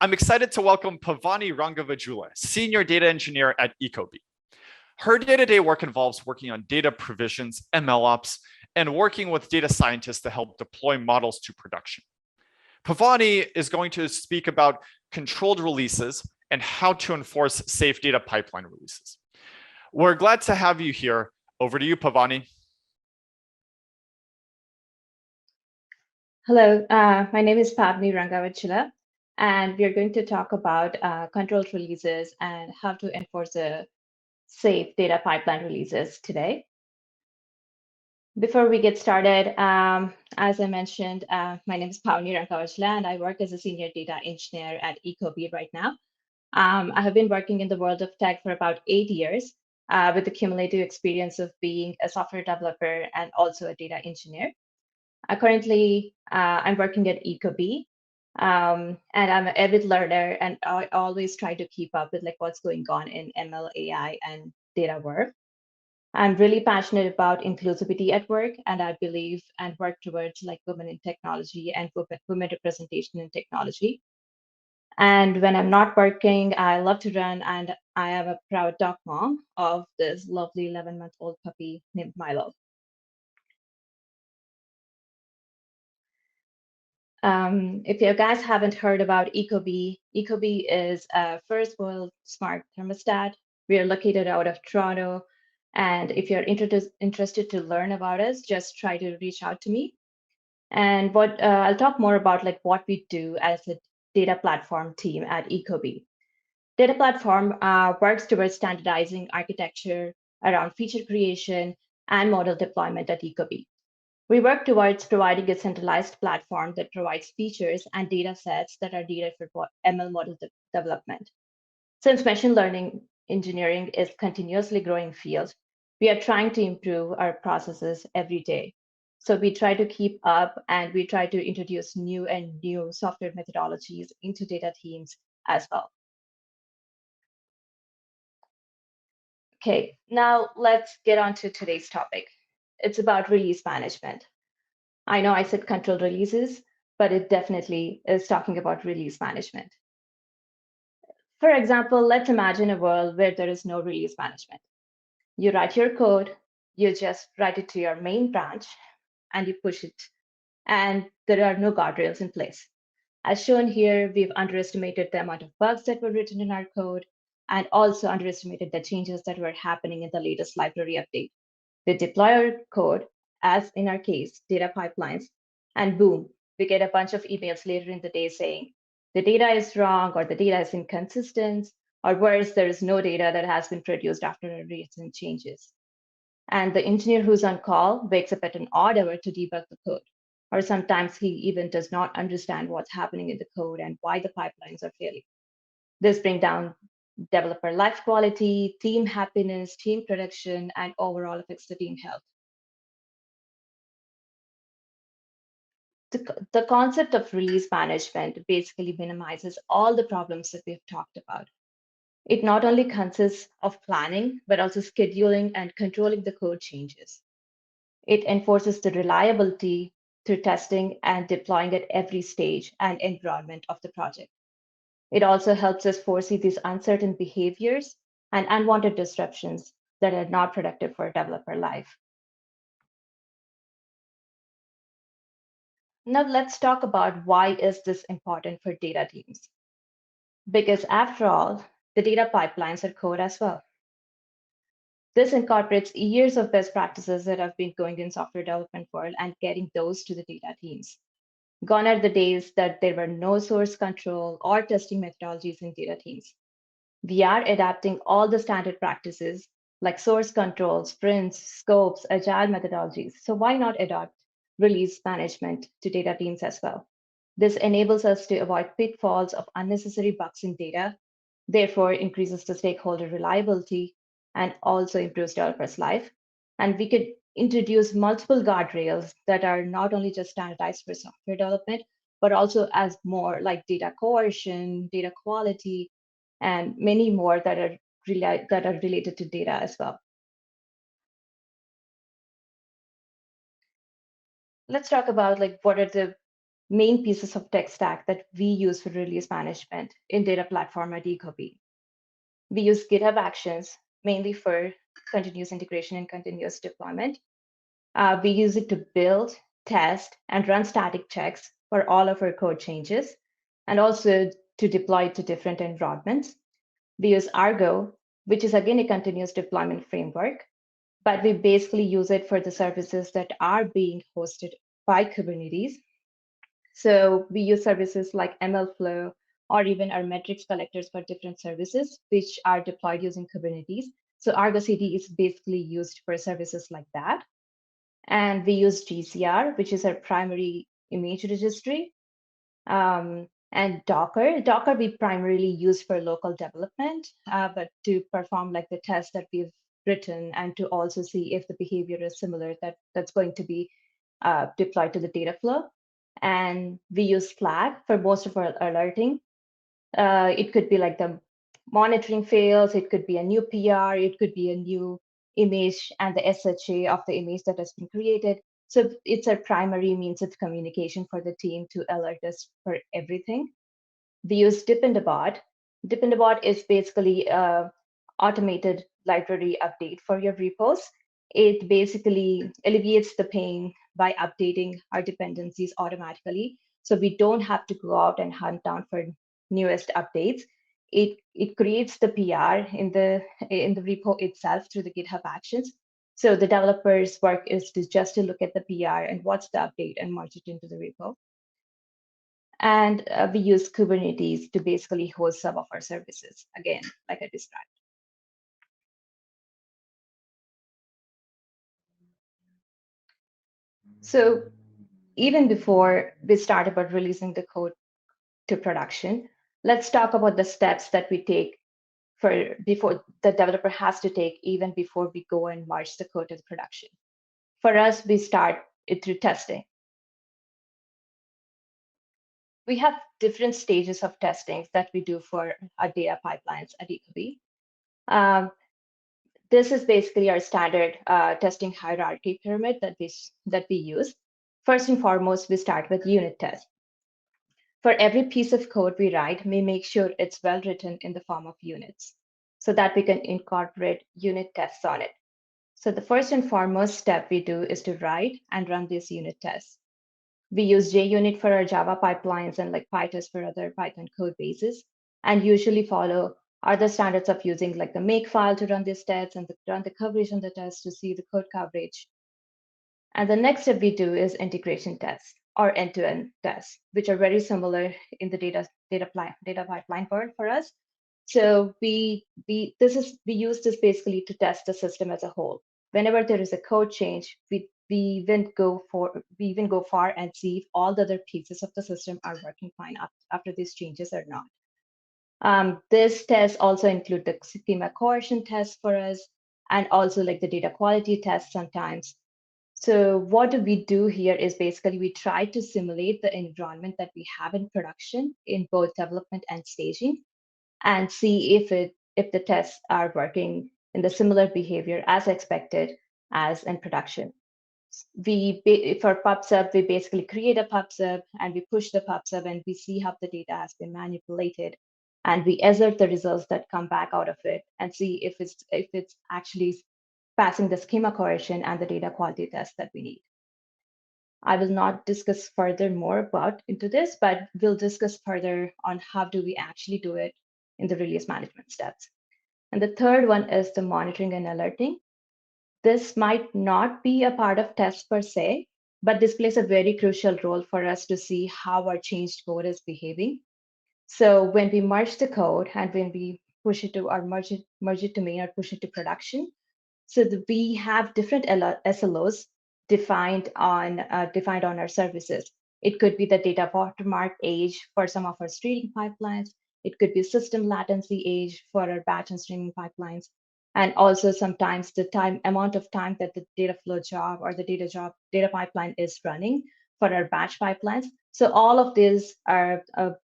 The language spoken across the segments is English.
I'm excited to welcome Pavani Rangavajhula, Senior Data Engineer at Ecobee. Her day-to-day work involves working on data provisions, MLOps, and working with data scientists to help deploy models to production. Pavani is going to speak about controlled releases and how to enforce safe data pipeline releases. We're glad to have you here. Over to you, Pavani. Hello, my name is Pavani Rangavajhula, and we are going to talk about controlled releases and how to enforce a safe data pipeline releases today. Before we get started, as I mentioned, my name is Pavani Rangavajhula, and I work as a senior data engineer at Ecobee right now. I have been working in the world of tech for about 8 years with the cumulative experience of being a software developer and also a data engineer. Currently, I'm working at Ecobee, and I'm an avid learner, and I always try to keep up with what's going on in ML, AI, and data work. I'm really passionate about inclusivity at work, and I believe and work towards women in technology and women representation in technology. And when I'm not working, I love to run, and I am a proud dog mom of this lovely 11-month-old puppy named Milo. If you guys haven't heard about Ecobee, Ecobee is a first world smart thermostat. We are located out of Toronto. And if you're interested to learn about us, just try to reach out to me. And what I'll talk more about what we do as a data platform team at Ecobee. Data platform works towards standardizing architecture around feature creation and model deployment at Ecobee. We work towards providing a centralized platform that provides features and data sets that are needed for ML model development. Since machine learning engineering is continuously growing field, we are trying to improve our processes every day. So we try to keep up and we try to introduce new software methodologies into data teams as well. Okay, now let's get on to today's topic. It's about release management. I know I said controlled releases, but it definitely is talking about release management. For example, let's imagine a world where there is no release management. You write your code, you just write it to your main branch, and you push it, and there are no guardrails in place. As shown here, we've underestimated the amount of bugs that were written in our code, and also underestimated the changes that were happening in the latest library update. We deploy our code, as in our case, data pipelines, and boom, we get a bunch of emails later in the day saying the data is wrong, or the data is inconsistent, or worse, there is no data that has been produced after recent changes. And the engineer who's on call wakes up at an odd hour to debug the code, or sometimes he even does not understand what's happening in the code and why the pipelines are failing. This brings down developer life quality, team happiness, team production, and overall affects the team health. The concept of release management basically minimizes all the problems that we've talked about. It not only consists of planning, but also scheduling and controlling the code changes. It enforces the reliability through testing and deploying at every stage and environment of the project. It also helps us foresee these uncertain behaviors and unwanted disruptions that are not productive for developer life. Now let's talk about why is this important for data teams. Because after all, the data pipelines are code as well. This incorporates years of best practices that have been going in software development world and getting those to the data teams. Gone are the days that there were no source control or testing methodologies in data teams. We are adapting all the standard practices like source control, sprints, scopes, agile methodologies. So why not adopt release management to data teams as well? This enables us to avoid pitfalls of unnecessary bugs in data, therefore increases the stakeholder reliability and also improves developers' life. And we could introduce multiple guardrails that are not only just standardized for software development, but also as more like data coercion, data quality, and many more that are related to data as well. Let's talk about what are the main pieces of tech stack that we use for release management in data platform at Ecobee. We use GitHub Actions mainly for continuous integration and continuous deployment. We use it to build, test, and run static checks for all of our code changes, and also to deploy to different environments. We use Argo, which is again a continuous deployment framework, but we basically use it for the services that are being hosted by Kubernetes. So we use services like MLflow or even our metrics collectors for different services, which are deployed using Kubernetes. So Argo CD is basically used for services like that. And we use GCR, which is our primary image registry. And Docker. Docker we primarily use for local development, but to perform like the tests that we've written and to also see if the behavior is similar that's going to be deployed to the data flow. And we use Flag for most of our alerting. It could be like the monitoring fails, it could be a new PR, it could be a new image and the SHA of the image that has been created. So it's a primary means of communication for the team to alert us for everything. We use Dependabot. Dependabot is basically a automated library update for your repos. It basically alleviates the pain by updating our dependencies automatically. So we don't have to go out and hunt down for newest updates. It creates the PR in the repo itself through the GitHub Actions. So the developer's work is to just to look at the PR and what's the update and merge it into the repo. And we use Kubernetes to basically host some of our services, again, like I described. So even before we start about releasing the code to production, let's talk about the steps that we take for before the developer has to take even before we go and march the code to the production. For us, we start it through testing. We have different stages of testing that we do for our data pipelines at Ecobee. This is basically our standard testing hierarchy pyramid that we use. First and foremost, we start with unit tests. For every piece of code we write, we make sure it's well written in the form of units so that we can incorporate unit tests on it. So the first and foremost step we do is to write and run these unit tests. We use JUnit for our Java pipelines and like PyTest for other Python code bases, and usually follow other standards of using like the make file to run these tests and run the coverage on the test to see the code coverage. And the next step we do is integration tests or end-to-end tests, which are very similar in the data pipeline world for us. So we use this basically to test the system as a whole. Whenever there is a code change, we even go far and see if all the other pieces of the system are working fine after these changes or not. This test also include the schema coercion test for us, and also like the data quality test sometimes. So what we do here is basically we try to simulate the environment that we have in production in both development and staging, and see if the tests are working in the similar behavior as expected as in production. For PubSub, we basically create a PubSub and we push the PubSub and we see how the data has been manipulated, and we assert the results that come back out of it and see if it's actually passing the schema coercion and the data quality test that we need. I will not discuss further more about into this, but we'll discuss further on how do we actually do it in the release management steps. And the third one is the monitoring and alerting. This might not be a part of tests per se, but this plays a very crucial role for us to see how our changed code is behaving. So when we merge the code and when we push it to or merge it to main or push it to production, so we have different SLOs defined on our services. It could be the data watermark age for some of our streaming pipelines. It could be system latency age for our batch and streaming pipelines, and also sometimes the amount of time that the data flow job or the data pipeline is running for our batch pipelines. So all of these are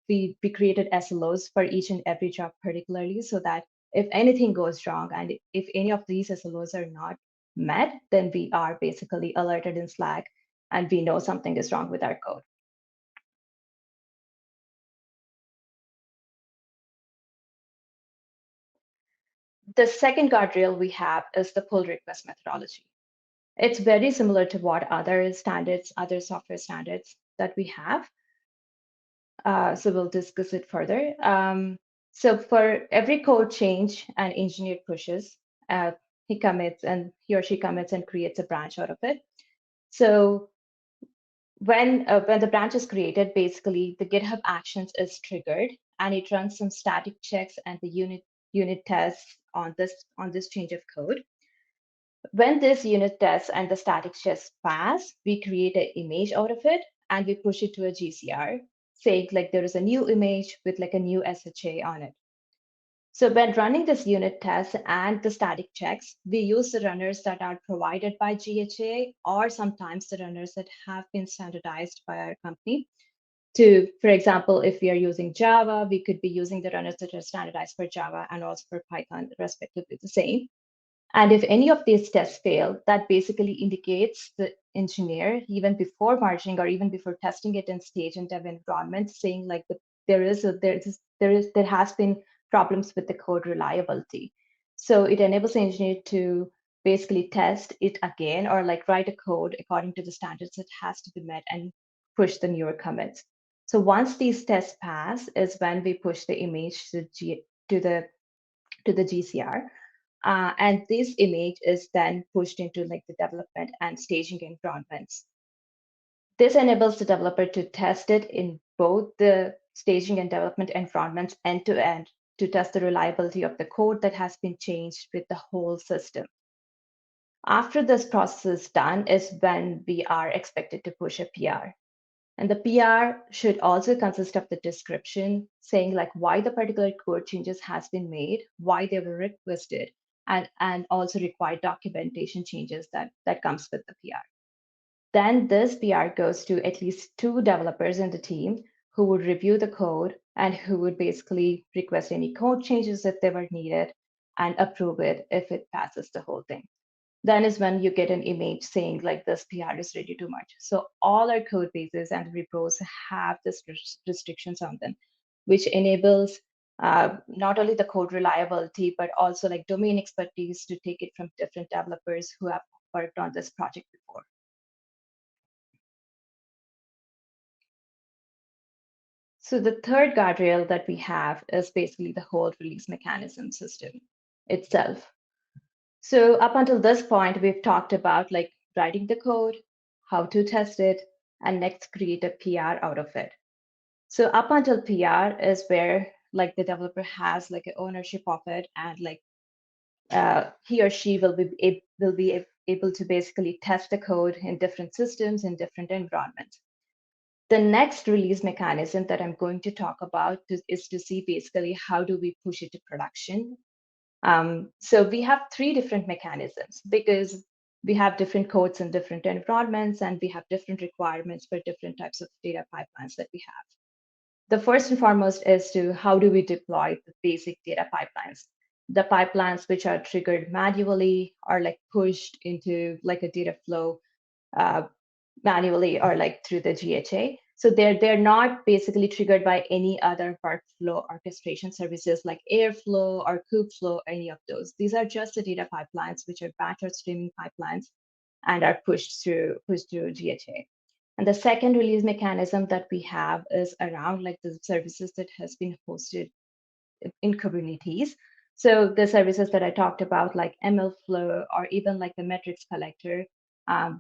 we created SLOs for each and every job particularly, so that if anything goes wrong and if any of these SLOs are not met, then we are basically alerted in Slack and we know something is wrong with our code. The second guardrail we have is the pull request methodology. It's very similar to what other standards, other software standards that we have. So we'll discuss it further. So for every code change an engineer pushes, he or she commits and creates a branch out of it. So when the branch is created, basically the GitHub Actions is triggered, and it runs some static checks and the unit tests on this change of code. When this unit test and the static checks pass, we create an image out of it and we push it to a GCR, saying like there is a new image with like a new SHA on it. So when running this unit test and the static checks, we use the runners that are provided by GHA or sometimes the runners that have been standardized by our company. For example, if we are using Java, we could be using the runners that are standardized for Java and also for Python, respectively the same. And if any of these tests fail, that basically indicates the engineer, even before margin or even before testing it in stage and dev environment, saying like there has been problems with the code reliability. So it enables the engineer to basically test it again or like write a code according to the standards that has to be met and push the newer commits. So once these tests pass is when we push the image to the GCR. And this image is then pushed into like the development and staging environments. This enables the developer to test it in both the staging and development environments end to end to test the reliability of the code that has been changed with the whole system. After this process is done is when we are expected to push a PR. And the PR should also consist of the description saying like why the particular code changes has been made, why they were requested, and also required documentation changes that comes with the PR. Then this PR goes to at least 2 developers in the team who would review the code and who would basically request any code changes if they were needed and approve it if it passes the whole thing. Then is when you get an image saying like this PR is ready to merge. So all our code bases and repos have this restrictions on them, which enables not only the code reliability, but also like domain expertise to take it from different developers who have worked on this project before. So the third guardrail that we have is basically the whole release mechanism system itself. So up until this point, we've talked about like writing the code, how to test it, and next create a PR out of it. So up until PR is where like the developer has like an ownership of it, and like he or she will be able to basically test the code in different systems in different environments. The next release mechanism that I'm going to talk about is to see basically how do we push it to production. So we have 3 different mechanisms because we have different codes in different environments and we have different requirements for different types of data pipelines that we have. The first and foremost is to how do we deploy the basic data pipelines? The pipelines which are triggered manually are like pushed into like a data flow uh, manually or like through the GHA. So they're not basically triggered by any other workflow orchestration services like Airflow or Kubeflow, any of those. These are just the data pipelines which are batch or streaming pipelines and are pushed through GHA. And the second release mechanism that we have is around like the services that has been hosted in Kubernetes. So the services that I talked about, like MLflow or even like the metrics collector,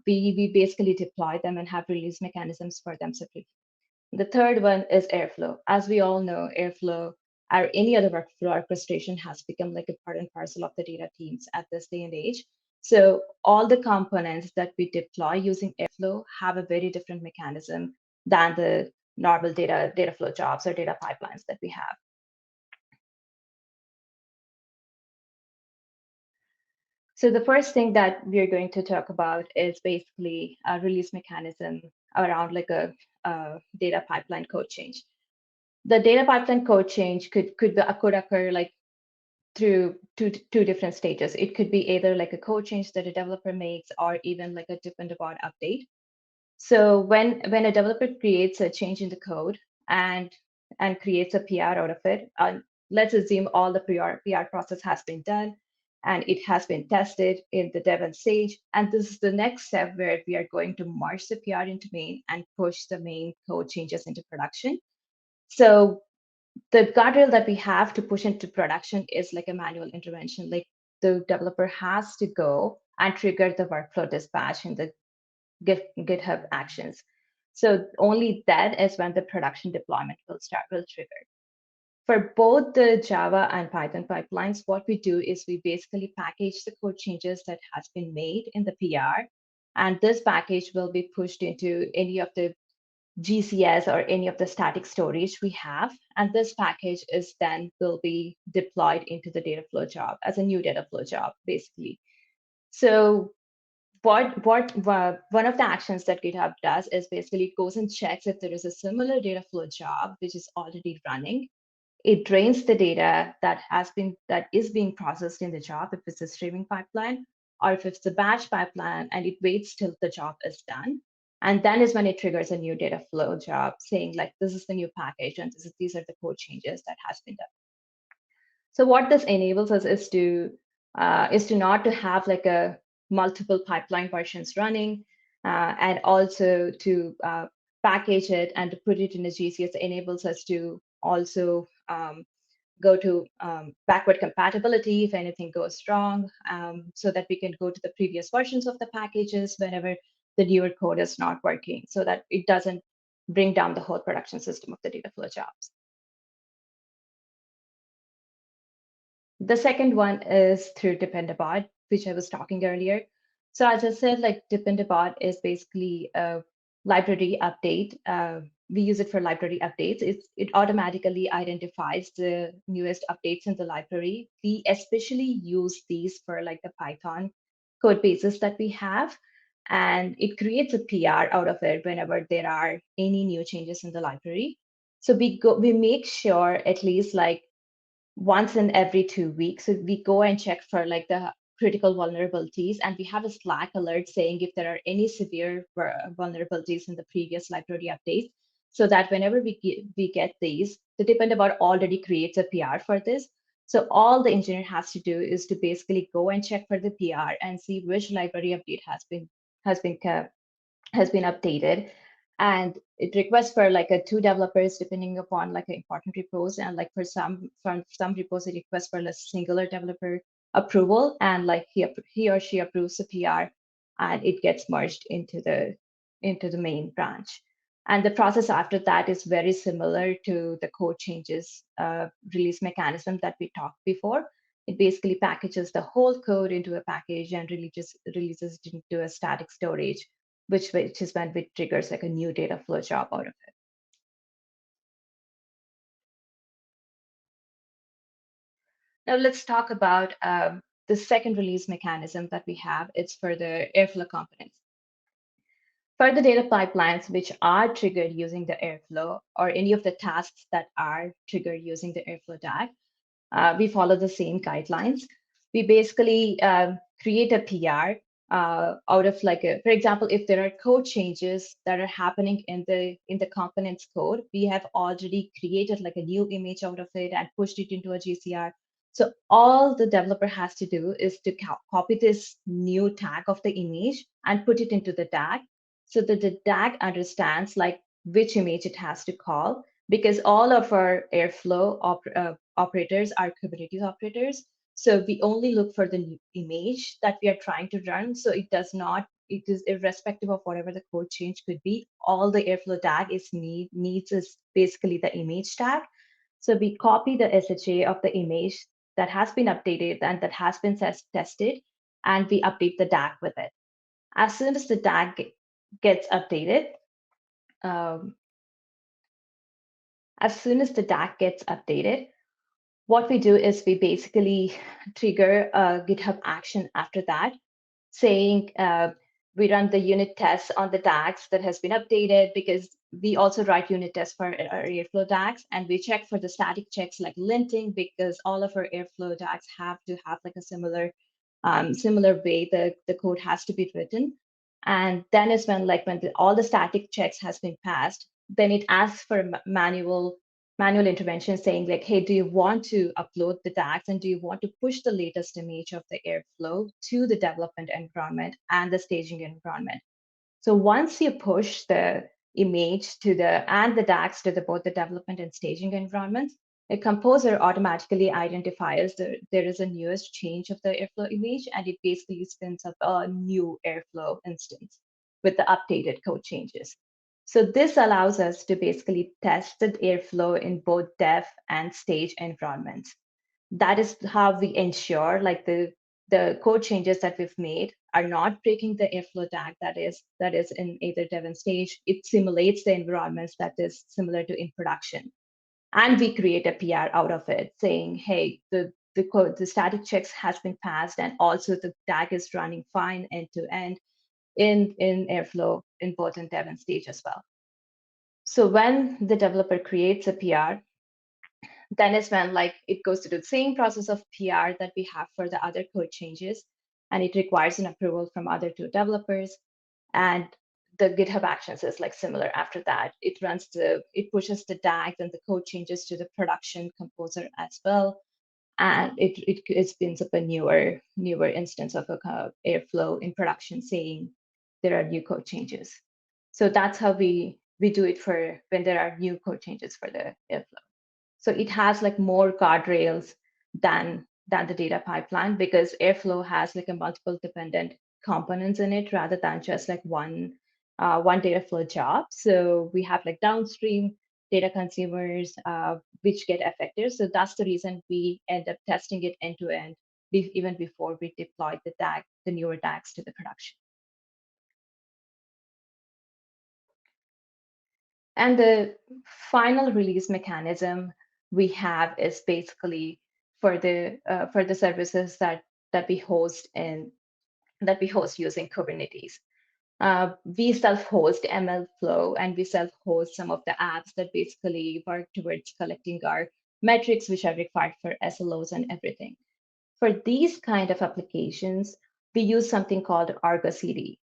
we basically deploy them and have release mechanisms for them separately. The third one is Airflow. As we all know, Airflow or any other workflow orchestration has become like a part and parcel of the data teams at this day and age. So all the components that we deploy using Airflow have a very different mechanism than the normal data flow jobs or data pipelines that we have. So the first thing that we're going to talk about is basically a release mechanism around like a data pipeline code change. The data pipeline code change could occur like through two different stages. It could be either like a code change that a developer makes or even like a depend upon update. So when a developer creates a change in the code and creates a PR out of it, let's assume all the PR process has been done and it has been tested in the dev and stage. And this is the next step where we are going to merge the PR into main and push the main code changes into production. So the guardrail that we have to push into production is like a manual intervention. Like the developer has to go and trigger the workflow dispatch in the GitHub actions. So only then is when the production deployment will trigger. For both the Java and Python pipelines, what we do is we basically package the code changes that has been made in the PR, and this package will be pushed into any of the GCS or any of the static storage we have. And this package is then will be deployed into the data flow job as a new data flow job, basically. So one of the actions that GitHub does is basically goes and checks if there is a similar data flow job which is already running. It drains the data that is being processed in the job if it's a streaming pipeline, or if it's a batch pipeline, and it waits till the job is done. And then is when it triggers a new data flow job saying like, this is the new package and these are the code changes that has been done. So what this enables us is to not to have like a multiple pipeline versions running, and also to package it and to put it in a GCS enables us to also go to backward compatibility if anything goes wrong, so that we can go to the previous versions of the packages whenever the newer code is not working, so that it doesn't bring down the whole production system of the data flow jobs. The second one is through Dependabot, which I was talking earlier. So as I said, like Dependabot is basically a library update. We use it for library updates. It automatically identifies the newest updates in the library. We especially use these for like the Python code bases that we have. And it creates a PR out of it whenever there are any new changes in the library. So we make sure at least like once in every 2 weeks. So we go and check for like the critical vulnerabilities, and we have a Slack alert saying if there are any severe vulnerabilities in the previous library updates, so that whenever we get these, the Dependabot already creates a PR for this. So all the engineer has to do is to basically go and check for the PR and see which library update has been updated, and it requests for like a two developers depending upon like important repos, and like for some repos it requests for a singular developer approval, and like he or she approves the PR and it gets merged into the main branch. And the process after that is very similar to the code changes release mechanism that we talked before. It basically packages the whole code into a package and releases it into a static storage, which is when it triggers like a new data flow job out of it. Now let's talk about the second release mechanism that we have. It's for the Airflow components. For the data pipelines which are triggered using the Airflow, or any of the tasks that are triggered using the Airflow DAG, we follow the same guidelines. We basically create a PR out of like for example, if there are code changes that are happening in the components code, we have already created like a new image out of it and pushed it into a GCR. So all the developer has to do is to copy this new tag of the image and put it into the DAG, so that the DAG understands like which image it has to call, because all of our Airflow operators are Kubernetes operators. So we only look for the image that we are trying to run. So it is irrespective of whatever the code change could be. All the Airflow tag needs is basically the image tag. So we copy the SHA of the image that has been updated and that has been tested, and we update the DAG with it. As soon as the DAG gets updated, what we do is we basically trigger a GitHub action after that, saying we run the unit tests on the DAGs that has been updated, because we also write unit tests for our Airflow DAGs, and we check for the static checks like linting, because all of our Airflow DAGs have to have like a similar way the code has to be written. And then is when all the static checks has been passed, then it asks for manual manual intervention saying like, hey, do you want to upload the DAGs and do you want to push the latest image of the airflow to the development environment and the staging environment? So once you push the image to the DAGs to both the development and staging environments, a composer automatically identifies there is a newest change of the airflow image, and it basically spins up a new airflow instance with the updated code changes. So this allows us to basically test the airflow in both dev and stage environments. That is how we ensure like the code changes that we've made are not breaking the airflow tag that is in either dev and stage. It simulates the environments that is similar to in production. And we create a PR out of it saying, hey, the code, the static checks has been passed, and also the tag is running fine end to end in Airflow in both in dev and stage as well. So when the developer creates a PR, then is when like it goes through the same process of PR that we have for the other code changes, and it requires an approval from other two developers. And the GitHub Actions is like similar after that. It pushes the tags and the code changes to the production composer as well. And it spins up a newer instance of a Airflow in production saying there are new code changes. So that's how we do it for when there are new code changes for the Airflow. So it has like more guardrails than the data pipeline, because Airflow has like a multiple dependent components in it rather than just like one data flow job. So we have like downstream data consumers which get affected. So that's the reason we end up testing it end to end even before we deploy the newer tags to the production. And the final release mechanism we have is basically for the services that we host using Kubernetes. We self-host MLflow, and we self-host some of the apps that basically work towards collecting our metrics, which are required for SLOs and everything. For these kind of applications, we use something called Argo CD.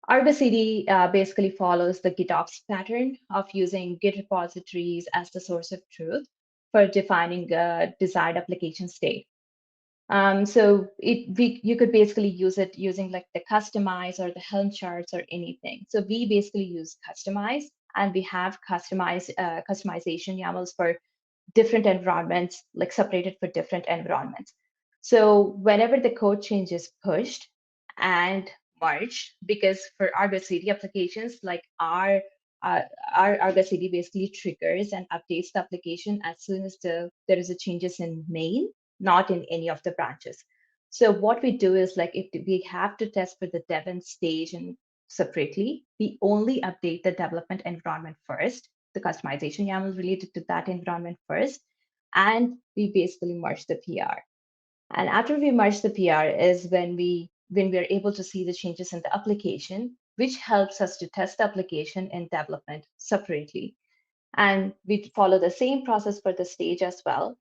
Argo CD basically follows the GitOps pattern of using Git repositories as the source of truth for defining a desired application state. So you could basically use it using like the customize or the Helm charts or anything. So we basically use customize, and we have customization YAMLs for different environments, like separated for different environments. So whenever the code change is pushed and merged, because for Argo CD applications, like uh, our Argo CD basically triggers and updates the application as soon as there is a changes in main, not in any of the branches. So what we do is like if we have to test for the dev and stage and separately, we only update the development environment first, the customization YAML related to that environment first, and we basically merge the PR. And after we merge the PR is when we're able to see the changes in the application, which helps us to test the application in development separately. And we follow the same process for the stage as well.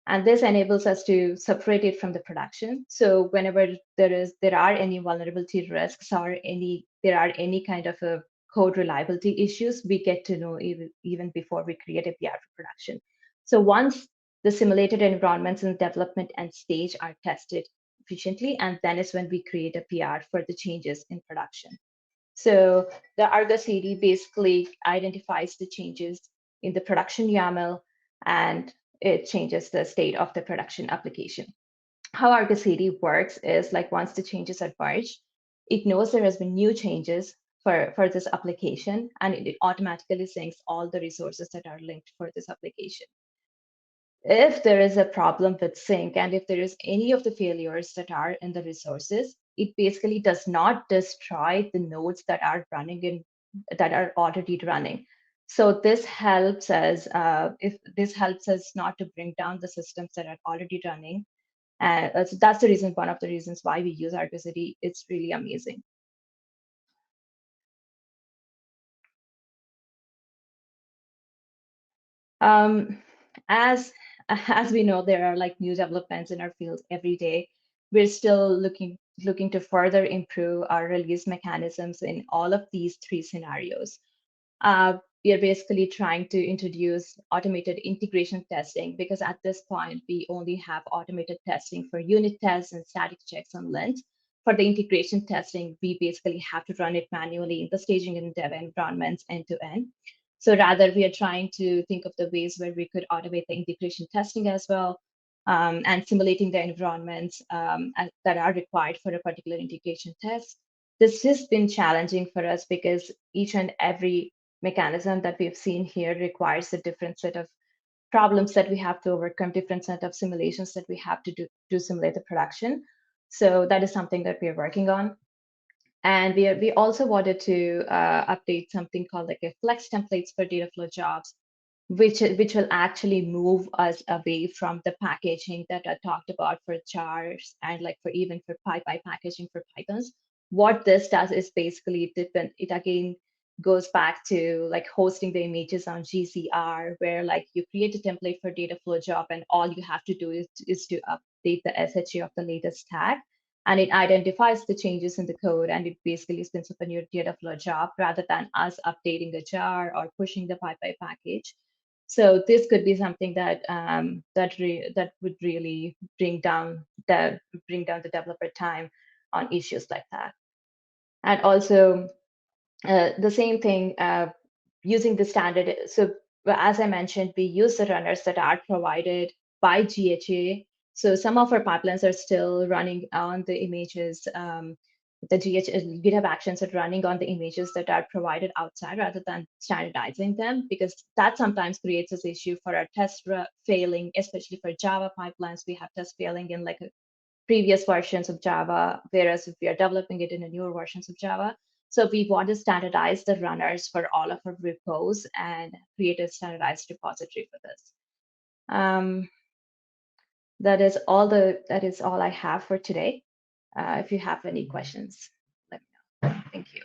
And this enables us to separate it from the production. So whenever there are any vulnerability risks or there are any kind of a code reliability issues, we get to know even before we create a PR for production. So once the simulated environments in development and stage are tested efficiently, and then is when we create a PR for the changes in production. So the Argo CD basically identifies the changes in the production YAML, and it changes the state of the production application. How Argo CD works is like once the changes are merged, it knows there has been new changes for this application, and it automatically syncs all the resources that are linked for this application. If there is a problem with sync, and if there is any of the failures that are in the resources, it basically does not destroy the nodes that are that are already running. So this helps us if this helps us not to bring down the systems that are already running. And so that's the reason, one of the reasons why we use Argo CD. It's really amazing. Um, as as we know, there are like new developments in our field every day. We're still looking to further improve our release mechanisms in all of these three scenarios. we are basically trying to introduce automated integration testing, because at this point, we only have automated testing for unit tests and static checks on lint. For the integration testing, we basically have to run it manually in the staging and dev environments end to end. So rather, we are trying to think of the ways where we could automate the integration testing as well, and simulating the environments that are required for a particular integration test. This has been challenging for us because each and every mechanism that we've seen here requires a different set of problems that we have to overcome, different set of simulations that we have to do to simulate the production. So that is something that we are working on. And we also wanted to update something called like a flex templates for data flow jobs, which will actually move us away from the packaging that I talked about for jars and like for even for PyPy packaging for Pythons. What this does is basically it again goes back to like hosting the images on GCR, where like you create a template for data flow job and all you have to do is to update the SHA of the latest tag, and it identifies the changes in the code and it basically spins up a new data flow job rather than us updating a jar or pushing the PyPy package. So this could be something that that would really bring down the developer time on issues like that. And also the same thing using the standard. So as I mentioned, we use the runners that are provided by GHA. So some of our pipelines are still running on the images. The GitHub Actions are running on the images that are provided outside rather than standardizing them, because that sometimes creates this issue for our test failing, especially for Java pipelines. We have test failing in like previous versions of Java, whereas if we are developing it in a newer versions of Java. So we want to standardize the runners for all of our repos and create a standardized repository for this. That is all I have for today. If you have any questions, let me know. Thank you.